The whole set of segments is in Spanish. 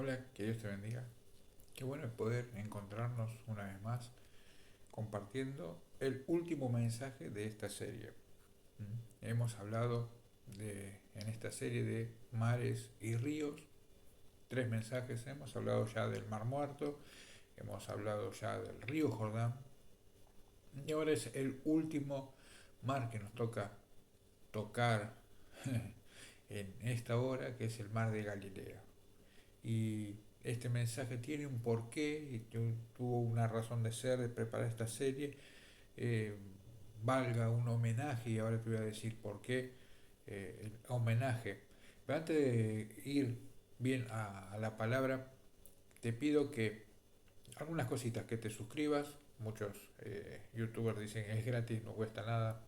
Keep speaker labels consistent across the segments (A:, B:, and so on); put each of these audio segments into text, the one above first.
A: Hola, que Dios te bendiga. Qué bueno es poder encontrarnos una vez más compartiendo el último mensaje de esta serie. Hemos hablado en esta serie de mares y ríos, tres mensajes. Hemos hablado ya del Mar Muerto, hemos hablado ya del río Jordán y ahora es el último mar que nos toca tocar en esta hora, que es el mar de Galilea. Y este mensaje tiene un porqué y tuvo una razón de ser de preparar esta serie. eh, Valga un homenaje, y ahora te voy a decir por qué el homenaje. Pero antes de ir bien a la palabra, te pido que algunas cositas, que te suscribas. Muchos youtubers dicen es gratis, no cuesta nada,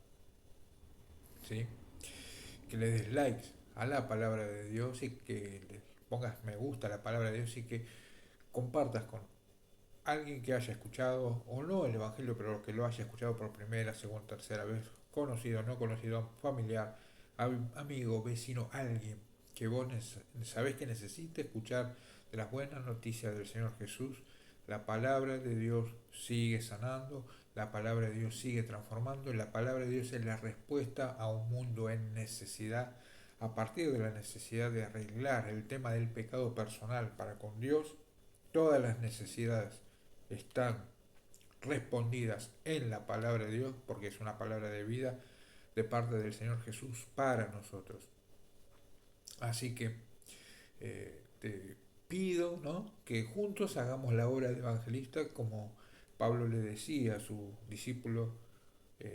A: ¿sí? Que le des likes a la palabra de Dios y que le pongas me gusta a la palabra de Dios y que compartas con alguien que haya escuchado o no el Evangelio, pero que lo haya escuchado por primera, segunda, tercera vez, conocido, no conocido, familiar, amigo, vecino, alguien que vos sabés que necesite escuchar de las buenas noticias del Señor Jesús. La palabra de Dios sigue sanando, la palabra de Dios sigue transformando, y la palabra de Dios es la respuesta a un mundo en necesidad, a partir de la necesidad de arreglar el tema del pecado personal para con Dios. Todas las necesidades están respondidas en la palabra de Dios, porque es una palabra de vida de parte del Señor Jesús para nosotros. Así que te pido, ¿no?, que juntos hagamos la obra de evangelista, como Pablo le decía a su discípulo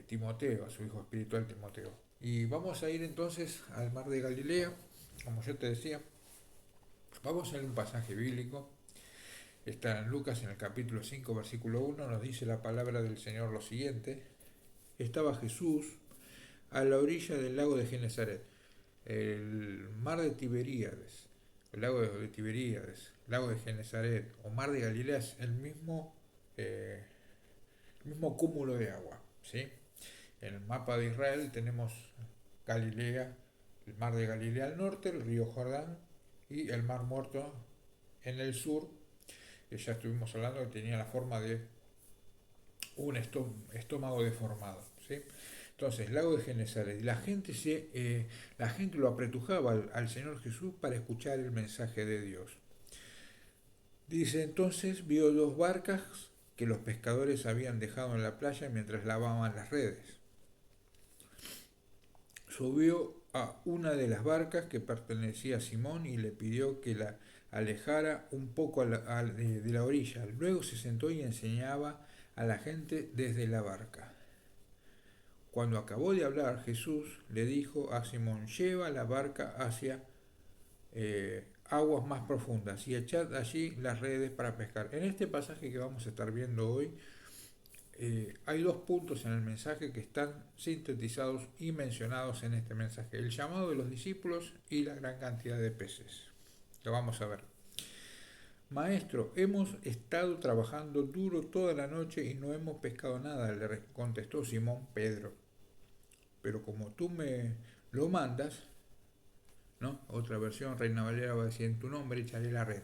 A: Timoteo, a su hijo espiritual Timoteo. Y vamos a ir entonces al mar de Galilea, como yo te decía. Vamos a leer un pasaje bíblico. Está en Lucas, en el capítulo 5 versículo 1, nos dice la palabra del Señor lo siguiente. Estaba Jesús a la orilla del lago de Genezaret, el mar de Tiberíades, el lago de Tiberíades, lago de Genezaret o mar de Galilea es eh, el mismo cúmulo de agua, ¿sí? En el mapa de Israel tenemos Galilea, el mar de Galilea al norte, el río Jordán y el mar Muerto en el sur, que ya estuvimos hablando que tenía la forma de un estómago deformado, ¿sí? Entonces, lago de Genesaret, la gente lo apretujaba al Señor Jesús para escuchar el mensaje de Dios. Dice, entonces vio dos barcas que los pescadores habían dejado en la playa mientras lavaban las redes. Subió a una de las barcas que pertenecía a Simón y le pidió que la alejara un poco de la orilla. Luego se sentó y enseñaba a la gente desde la barca. Cuando acabó de hablar, Jesús le dijo a Simón, lleva la barca hacia aguas más profundas y echad allí las redes para pescar. En este pasaje que vamos a estar viendo hoy, hay dos puntos en el mensaje que están sintetizados y mencionados en este mensaje: el llamado de los discípulos y la gran cantidad de peces. Lo vamos a ver. Maestro, hemos estado trabajando duro toda la noche y no hemos pescado nada, le contestó Simón Pedro. Pero como tú me lo mandas, ¿no? Otra versión, Reina Valera va a decir, en tu nombre echaré la red.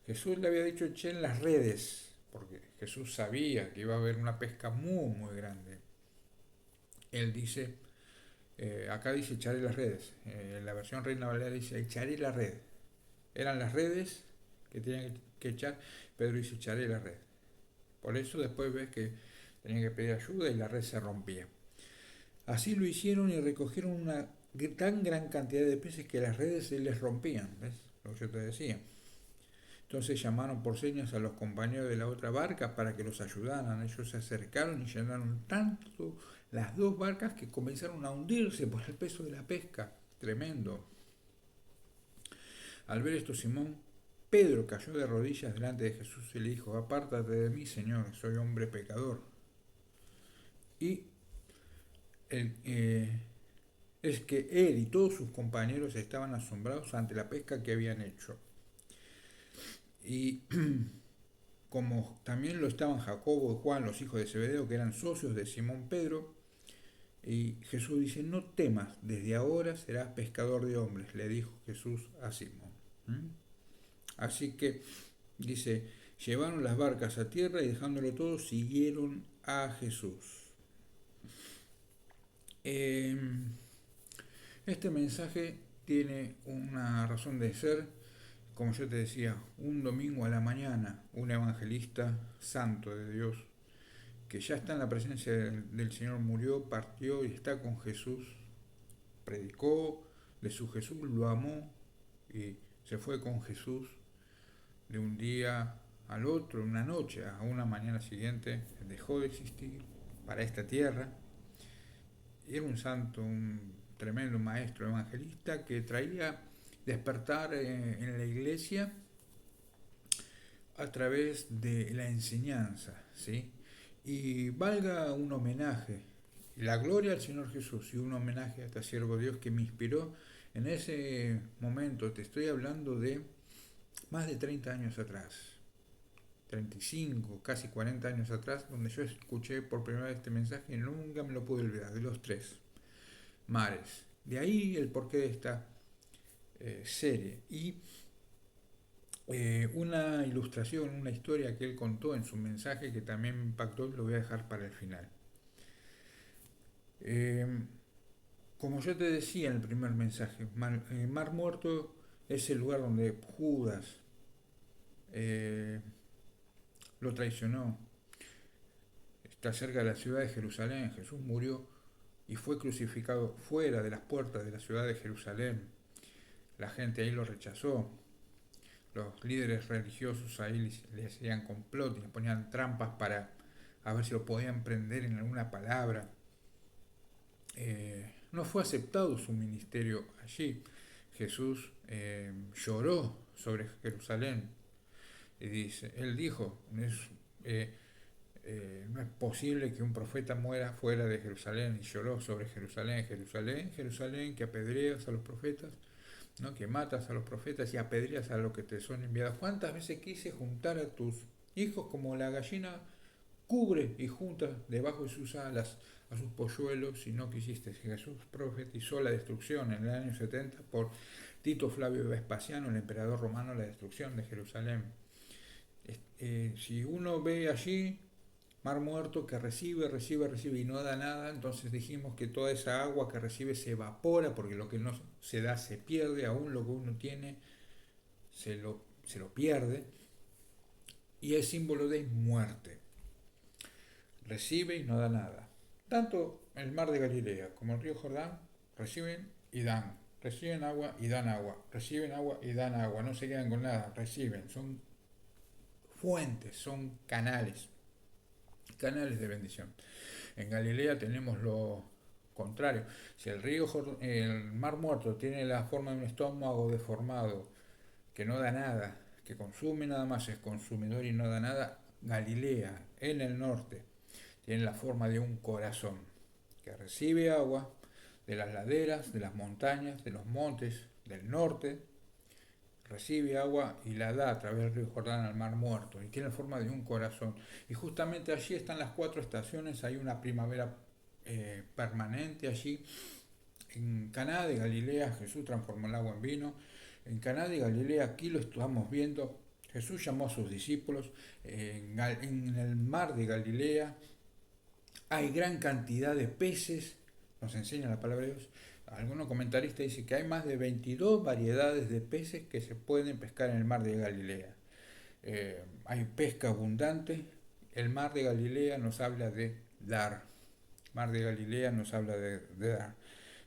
A: Jesús le había dicho echen las redes, porque Jesús sabía que iba a haber una pesca muy, muy grande. Él dice, acá dice echaré las redes, en la versión Reina Valera dice echaré la red. Eran las redes que tenían que echar, Pedro dice echaré la red. Por eso después ves que tenían que pedir ayuda y la red se rompía. Así lo hicieron y recogieron una tan gran cantidad de peces que las redes se les rompían, ¿ves? Lo que yo te decía. Entonces llamaron por señas a los compañeros de la otra barca para que los ayudaran. Ellos se acercaron y llenaron tanto las dos barcas que comenzaron a hundirse por el peso de la pesca. Tremendo. Al ver esto, Simón Pedro cayó de rodillas delante de Jesús y le dijo, apártate de mí, Señor, soy hombre pecador. Y el, es que él y todos sus compañeros estaban asombrados ante la pesca que habían hecho. Y como también lo estaban Jacobo y Juan, los hijos de Zebedeo, que eran socios de Simón Pedro, y Jesús dice, no temas, desde ahora serás pescador de hombres, le dijo Jesús a Simón. Así que, dice, llevaron las barcas a tierra y dejándolo todo, siguieron a Jesús. Este mensaje tiene una razón de ser, como yo te decía, un domingo a la mañana, un evangelista santo de Dios, que ya está en la presencia del Señor, murió, partió y está con Jesús, predicó de su Jesús, lo amó y se fue con Jesús de un día al otro, una noche a una mañana siguiente, dejó de existir para esta tierra. Era un santo, un tremendo maestro evangelista que traía despertar en la iglesia a través de la enseñanza, ¿sí? Y valga un homenaje, la gloria al Señor Jesús y un homenaje a este siervo de Dios que me inspiró en ese momento. Te estoy hablando de más de 30 años atrás, 35, casi 40 años atrás, donde yo escuché por primera vez este mensaje y nunca me lo pude olvidar, de los tres mares. De ahí el porqué de esta serie. Y una ilustración, una historia que él contó en su mensaje que también me impactó, lo voy a dejar para el final. Como yo te decía en el primer mensaje, Mar Muerto es el lugar donde Judas lo traicionó. Está cerca de la ciudad de Jerusalén. Jesús murió y fue crucificado fuera de las puertas de la ciudad de Jerusalén. La gente ahí lo rechazó. Los líderes religiosos ahí le hacían complot y le ponían trampas para a ver si lo podían prender en alguna palabra. No fue aceptado su ministerio allí. Jesús lloró sobre Jerusalén. Y dice, él dijo, no es posible que un profeta muera fuera de Jerusalén, y lloró sobre Jerusalén, Jerusalén, Jerusalén, que apedreas a los profetas, ¿no? Que matas a los profetas y apedreas a los que te son enviados. ¿Cuántas veces quise juntar a tus hijos como la gallina cubre y junta debajo de sus alas a sus polluelos y no quisiste? Jesús profetizó la destrucción en el año 70 por Tito Flavio Vespasiano, el emperador romano, la destrucción de Jerusalén. Si uno ve allí Mar Muerto que recibe y no da nada, entonces dijimos que toda esa agua que recibe se evapora porque lo que no se da se pierde, aún lo que uno tiene se lo pierde, y es símbolo de muerte. Recibe y no da nada. Tanto el mar de Galilea como el río Jordán reciben y dan. Reciben agua y dan agua. Reciben agua y dan agua. No se quedan con nada. Reciben. Son fuentes, son canales de bendición. En Galilea tenemos lo contrario. Si el mar Muerto tiene la forma de un estómago deformado, que no da nada, que consume nada más, es consumidor y no da nada, Galilea, en el norte, tiene la forma de un corazón, que recibe agua de las laderas, de las montañas, de los montes del norte, recibe agua y la da a través del río Jordán al Mar Muerto, y tiene la forma de un corazón. Y justamente allí están las 4 estaciones, hay una primavera permanente allí. En Caná de Galilea Jesús transformó el agua en vino. En Caná de Galilea, aquí lo estamos viendo, Jesús llamó a sus discípulos. En el mar de Galilea hay gran cantidad de peces, nos enseña la palabra de Dios. Algunos comentaristas dicen que hay más de 22 variedades de peces que se pueden pescar en el mar de Galilea. Hay pesca abundante. El mar de Galilea nos habla de dar. Mar de Galilea nos habla de dar.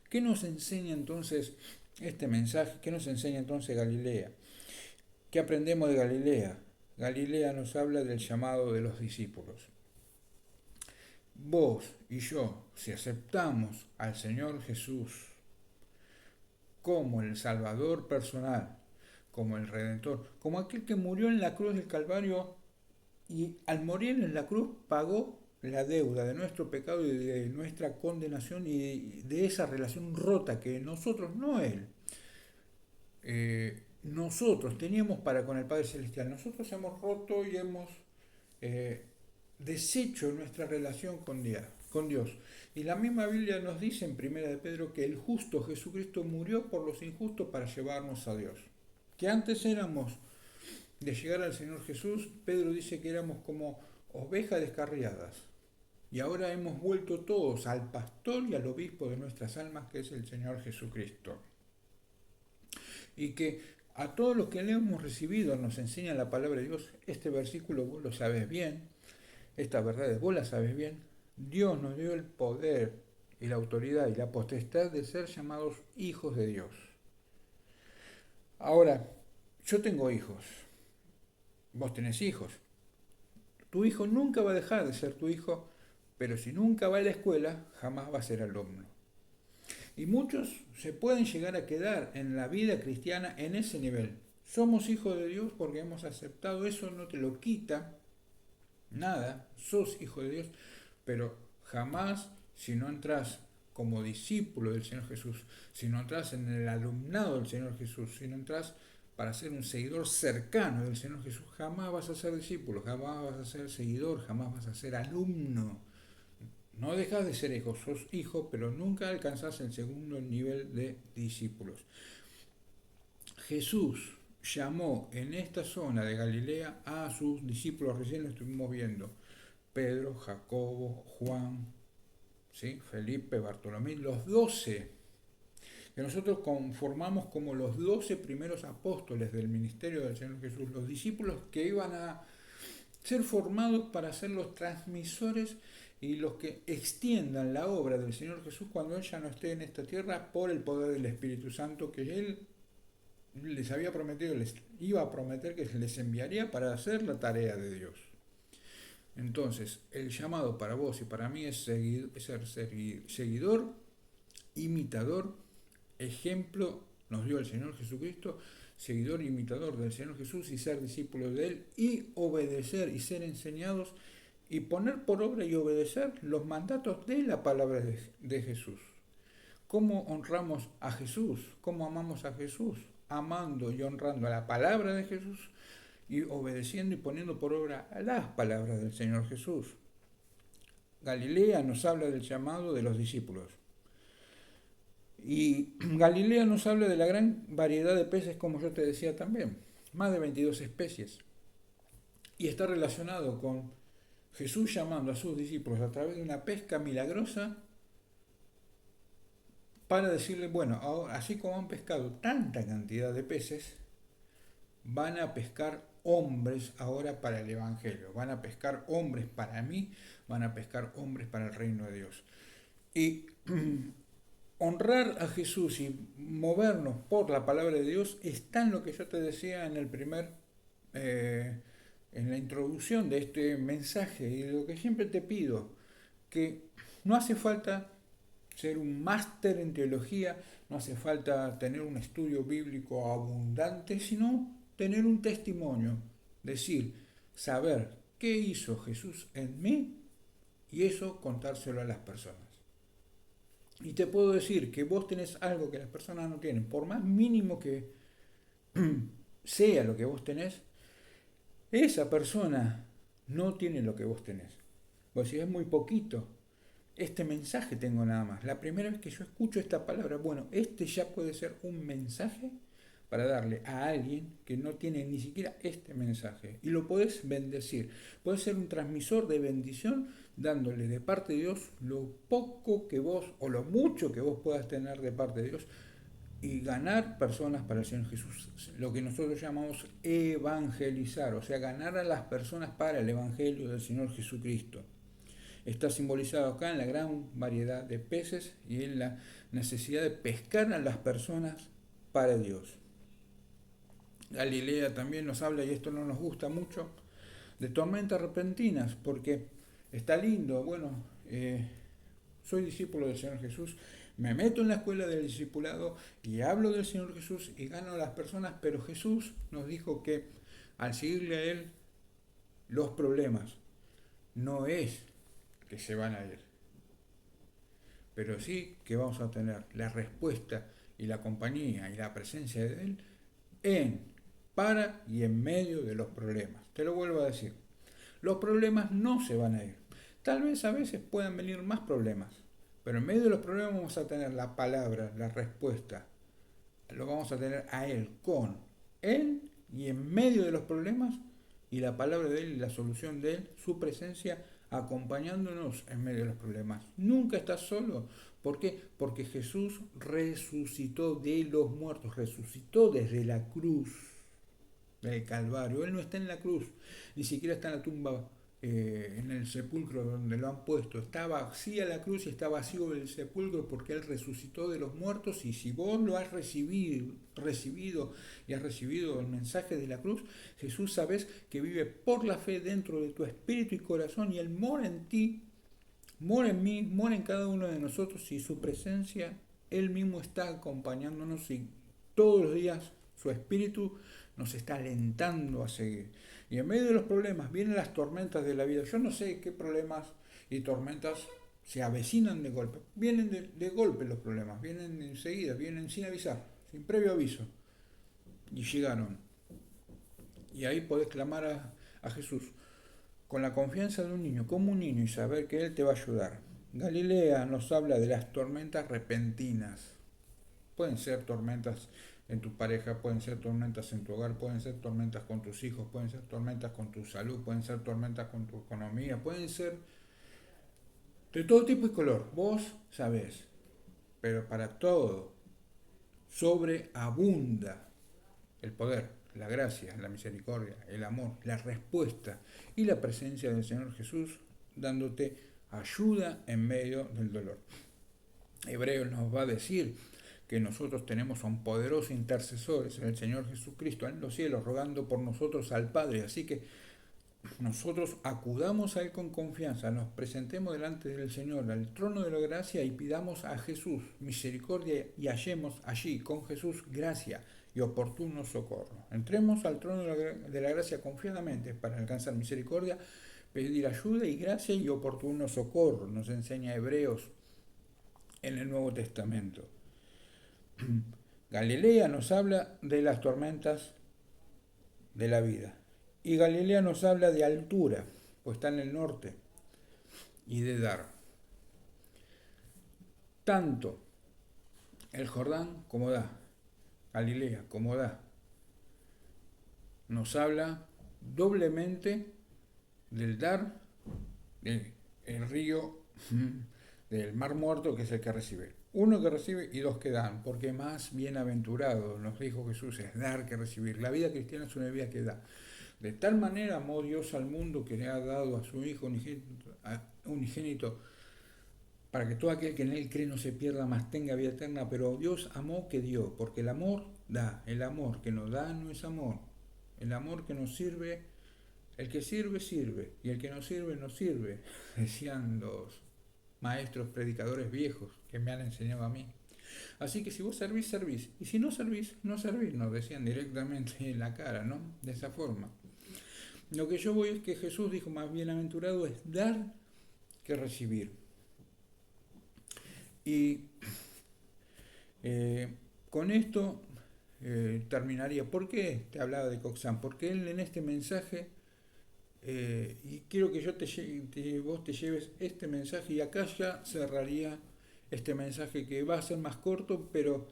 A: ¿Qué nos enseña entonces este mensaje? ¿Qué nos enseña entonces Galilea? ¿Qué aprendemos de Galilea? Galilea nos habla del llamado de los discípulos. Vos y yo, si aceptamos al Señor Jesús como el Salvador personal, como el Redentor, como aquel que murió en la cruz del Calvario y al morir en la cruz pagó la deuda de nuestro pecado y de nuestra condenación y de esa relación rota que nosotros, no Él, nosotros teníamos para con el Padre Celestial. Nosotros hemos roto y hemos deshecho nuestra relación con Dios. Y la misma Biblia nos dice en 1 de Pedro que el justo Jesucristo murió por los injustos para llevarnos a Dios. Que antes éramos de llegar al Señor Jesús, Pedro dice que éramos como ovejas descarriadas. Y ahora hemos vuelto todos al pastor y al obispo de nuestras almas, que es el Señor Jesucristo. Y que a todos los que le hemos recibido nos enseña la palabra de Dios. Este versículo vos lo sabes bien, estas verdades vos las sabes bien. Dios nos dio el poder y la autoridad y la potestad de ser llamados hijos de Dios. Ahora, yo tengo hijos, vos tenés hijos. Tu hijo nunca va a dejar de ser tu hijo, pero si nunca va a la escuela, jamás va a ser alumno. Y muchos se pueden llegar a quedar en la vida cristiana en ese nivel. Somos hijos de Dios porque hemos aceptado eso, no te lo quita nada, sos hijo de Dios, pero jamás si no entras como discípulo del Señor Jesús, si no entras en el alumnado del Señor Jesús, si no entras para ser un seguidor cercano del Señor Jesús, jamás vas a ser discípulo, jamás vas a ser seguidor, jamás vas a ser alumno. No dejas de ser hijo, sos hijo, pero nunca alcanzás el segundo nivel de discípulos. Jesús llamó en esta zona de Galilea a sus discípulos, recién lo estuvimos viendo, Pedro, Jacobo, Juan, ¿sí? Felipe, Bartolomé, los 12, que nosotros conformamos como los 12 primeros apóstoles del ministerio del Señor Jesús, los discípulos que iban a ser formados para ser los transmisores y los que extiendan la obra del Señor Jesús cuando Él ya no esté en esta tierra por el poder del Espíritu Santo que Él les había prometido, les iba a prometer que les enviaría para hacer la tarea de Dios. Entonces, el llamado para vos y para mí es ser seguidor, imitador, ejemplo, nos dio el Señor Jesucristo, seguidor e imitador del Señor Jesús y ser discípulo de Él y obedecer y ser enseñados y poner por obra y obedecer los mandatos de la palabra de Jesús. ¿Cómo honramos a Jesús? ¿Cómo amamos a Jesús? Amando y honrando a la palabra de Jesús y obedeciendo y poniendo por obra las palabras del Señor Jesús. Galilea nos habla del llamado de los discípulos. Y Galilea nos habla de la gran variedad de peces, como yo te decía también, más de 22 especies. Y está relacionado con Jesús llamando a sus discípulos a través de una pesca milagrosa para decirles, bueno, ahora, así como han pescado tanta cantidad de peces, van a pescar hombres ahora para el Evangelio, van a pescar hombres para mí, van a pescar hombres para el reino de Dios. Y honrar a Jesús y movernos por la palabra de Dios está en lo que yo te decía en el en la introducción de este mensaje y lo que siempre te pido, que no hace falta ser un máster en teología, no hace falta tener un estudio bíblico abundante, sino tener un testimonio, decir, saber qué hizo Jesús en mí y eso contárselo a las personas. Y te puedo decir que vos tenés algo que las personas no tienen, por más mínimo que sea lo que vos tenés, esa persona no tiene lo que vos tenés. Vos decís, es muy poquito. Este mensaje tengo nada más. La primera vez que yo escucho esta palabra, bueno, este ya puede ser un mensaje para darle a alguien que no tiene ni siquiera este mensaje. Y lo podés bendecir. Podés ser un transmisor de bendición dándole de parte de Dios lo poco que vos o lo mucho que vos puedas tener de parte de Dios y ganar personas para el Señor Jesús. Lo que nosotros llamamos evangelizar, o sea, ganar a las personas para el Evangelio del Señor Jesucristo. Está simbolizado acá en la gran variedad de peces y en la necesidad de pescar a las personas para Dios. Galilea también nos habla, y esto no nos gusta mucho, de tormentas repentinas, porque está lindo, bueno, soy discípulo del Señor Jesús, me meto en la escuela del discipulado y hablo del Señor Jesús y gano a las personas, pero Jesús nos dijo que al seguirle a Él, los problemas no es que se van a ir, pero sí que vamos a tener la respuesta y la compañía y la presencia de Él para y en medio de los problemas. Te lo vuelvo a decir, los problemas no se van a ir. Tal vez a veces puedan venir más problemas, pero en medio de los problemas vamos a tener la palabra, la respuesta, lo vamos a tener a Él, con Él Y en medio de los problemas, y la palabra de Él y la solución de Él, su presencia acompañándonos en medio de los problemas. Nunca estás solo. ¿Por qué? Porque Jesús resucitó de los muertos, resucitó desde la cruz del Calvario. Él no está en la cruz, ni siquiera está en la tumba, en el sepulcro donde lo han puesto. Está vacía la cruz y está vacío el sepulcro porque Él resucitó de los muertos. Y si vos lo has recibido y has recibido el mensaje de la cruz, Jesús sabes que vive por la fe dentro de tu espíritu y corazón, y Él mora en ti, mora en mí, mora en cada uno de nosotros, y su presencia, Él mismo está acompañándonos, y todos los días su espíritu nos está alentando a seguir. Y en medio de los problemas vienen las tormentas de la vida. Yo no sé qué problemas y tormentas se avecinan de golpe. Vienen de golpe los problemas, vienen enseguida, vienen sin avisar, sin previo aviso. Y llegaron. Y ahí podés clamar a Jesús con la confianza de un niño, como un niño, y saber que Él te va a ayudar. Galilea nos habla de las tormentas repentinas. Pueden ser tormentas en tu pareja, pueden ser tormentas en tu hogar, pueden ser tormentas con tus hijos, pueden ser tormentas con tu salud, pueden ser tormentas con tu economía, pueden ser de todo tipo y color. Vos sabés, pero para todo sobreabunda el poder, la gracia, la misericordia, el amor, la respuesta y la presencia del Señor Jesús dándote ayuda en medio del dolor. Hebreos nos va a decir que nosotros tenemos a un poderoso intercesor, es el Señor Jesucristo en los cielos, rogando por nosotros al Padre. Así que nosotros acudamos a Él con confianza, nos presentemos delante del Señor, al trono de la gracia, y pidamos a Jesús misericordia, y hallemos allí con Jesús gracia y oportuno socorro. Entremos al trono de la gracia confiadamente para alcanzar misericordia, pedir ayuda y gracia y oportuno socorro, nos enseña Hebreos en el Nuevo Testamento. Galilea nos habla de las tormentas de la vida. Y Galilea nos habla de altura, pues está en el norte, y de dar. Tanto el Jordán como da, Galilea como da, nos habla doblemente del dar, del río, del mar muerto, que es el que recibe. Uno que recibe y dos que dan, porque más bienaventurado, nos dijo Jesús, es dar que recibir. La vida cristiana es una vida que da. De tal manera amó Dios al mundo que le ha dado a su Hijo unigénito, para que todo aquel que en Él cree no se pierda, mas tenga vida eterna. Pero Dios amó que dio, porque el amor da. El amor que nos da no es amor. El amor que nos sirve, el que sirve, sirve, y el que no sirve, no sirve, decían los maestros predicadores viejos que me han enseñado a mí. Así que si vos servís, servís, y si no servís, no servís, nos decían directamente en la cara, ¿no? De esa forma. Lo que yo voy es que Jesús dijo, más bienaventurado es dar que recibir. Y con esto terminaría. ¿Por qué te hablaba de Coxán? Porque él en este mensaje, y quiero que vos te lleves este mensaje, y acá ya cerraría este mensaje, que va a ser más corto, pero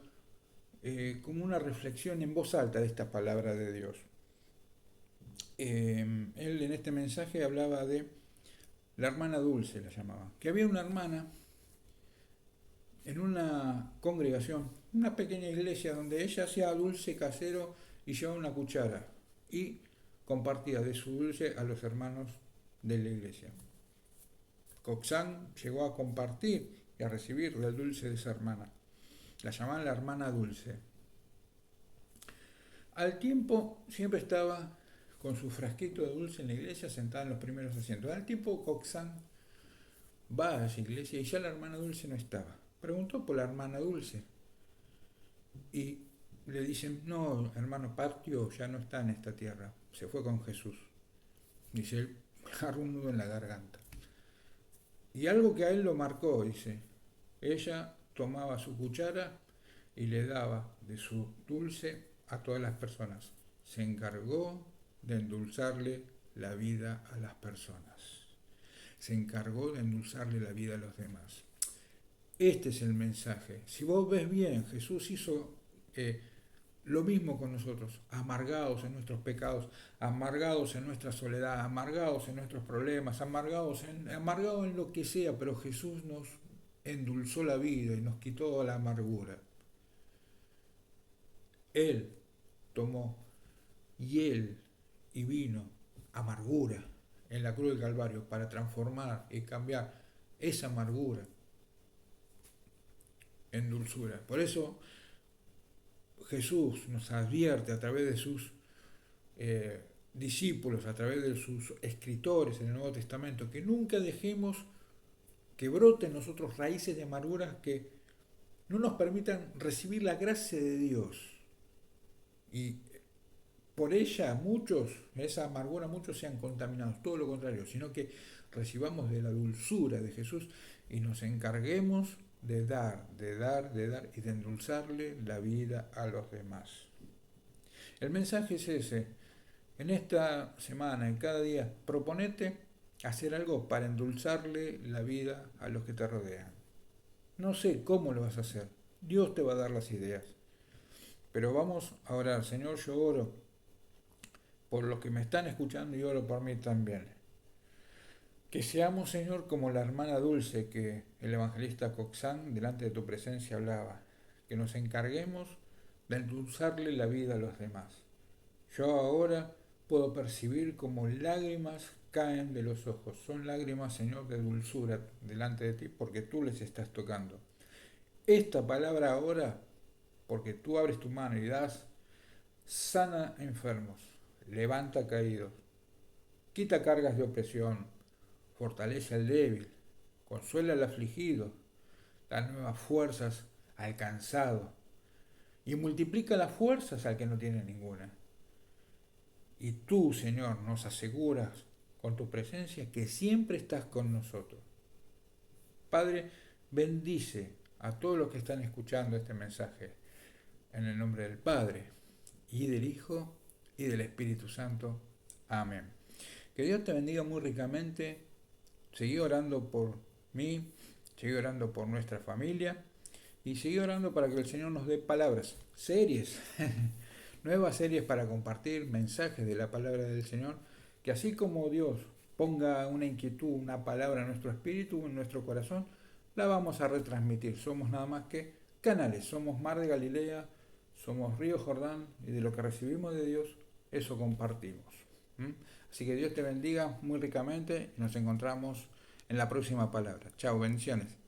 A: como una reflexión en voz alta de esta palabra de Dios. Él en este mensaje hablaba de la hermana Dulce, la llamaba, que había una hermana en una congregación, una pequeña iglesia, donde ella hacía dulce casero y llevaba una cuchara y compartía de su dulce a los hermanos de la iglesia. Coxán llegó a compartir y a recibir del dulce de esa hermana. La llamaban la hermana Dulce. Al tiempo siempre estaba con su frasquito de dulce en la iglesia, sentada en los primeros asientos. Al tiempo Coxán va a esa iglesia y ya la hermana Dulce no estaba. Preguntó por la hermana Dulce y le dicen, no, hermano, partió, ya no está en esta tierra, se fue con Jesús. Dice él, agarró un nudo en la garganta. Y algo que a él lo marcó, dice, ella tomaba su cuchara y le daba de su dulce a todas las personas. Se encargó de endulzarle la vida a las personas. Se encargó de endulzarle la vida a los demás. Este es el mensaje. Si vos ves bien, Jesús hizo Lo mismo con nosotros, amargados en nuestros pecados, amargados en nuestra soledad, amargados en nuestros problemas, amargados en lo que sea, pero Jesús nos endulzó la vida y nos quitó la amargura. Él tomó hiel y vino, amargura, en la cruz del Calvario para transformar y cambiar esa amargura en dulzura. Por eso Jesús nos advierte a través de sus discípulos, a través de sus escritores en el Nuevo Testamento, que nunca dejemos que broten en nosotros raíces de amargura que no nos permitan recibir la gracia de Dios. Y por ella esa amargura muchos sean contaminados, todo lo contrario, sino que recibamos de la dulzura de Jesús y nos encarguemos de dar y de endulzarle la vida a los demás. El mensaje es ese. En esta semana, en cada día, proponete hacer algo para endulzarle la vida a los que te rodean. No sé cómo lo vas a hacer. Dios te va a dar las ideas. Pero vamos a orar. Señor, yo oro por los que me están escuchando y oro por mí también. Que seamos, Señor, como la hermana Dulce que el evangelista Coxán delante de tu presencia hablaba. Que nos encarguemos de endulzarle la vida a los demás. Yo ahora puedo percibir como lágrimas caen de los ojos. Son lágrimas, Señor, de dulzura delante de ti porque tú les estás tocando. Esta palabra ahora, porque tú abres tu mano y das, sana enfermos, levanta caídos, quita cargas de opresión, fortalece al débil, consuela al afligido, da nuevas fuerzas al cansado y multiplica las fuerzas al que no tiene ninguna. Y tú, Señor, nos aseguras con tu presencia que siempre estás con nosotros. Padre, bendice a todos los que están escuchando este mensaje en el nombre del Padre y del Hijo y del Espíritu Santo. Amén. Que Dios te bendiga muy ricamente. Seguí orando por mí, seguí orando por nuestra familia y seguí orando para que el Señor nos dé palabras, series, nuevas series para compartir mensajes de la palabra del Señor, que así como Dios ponga una inquietud, una palabra en nuestro espíritu, en nuestro corazón, la vamos a retransmitir. Somos nada más que canales, somos Mar de Galilea, somos Río Jordán y de lo que recibimos de Dios, eso compartimos. Así que Dios te bendiga muy ricamente y nos encontramos en la próxima palabra. Chao, bendiciones.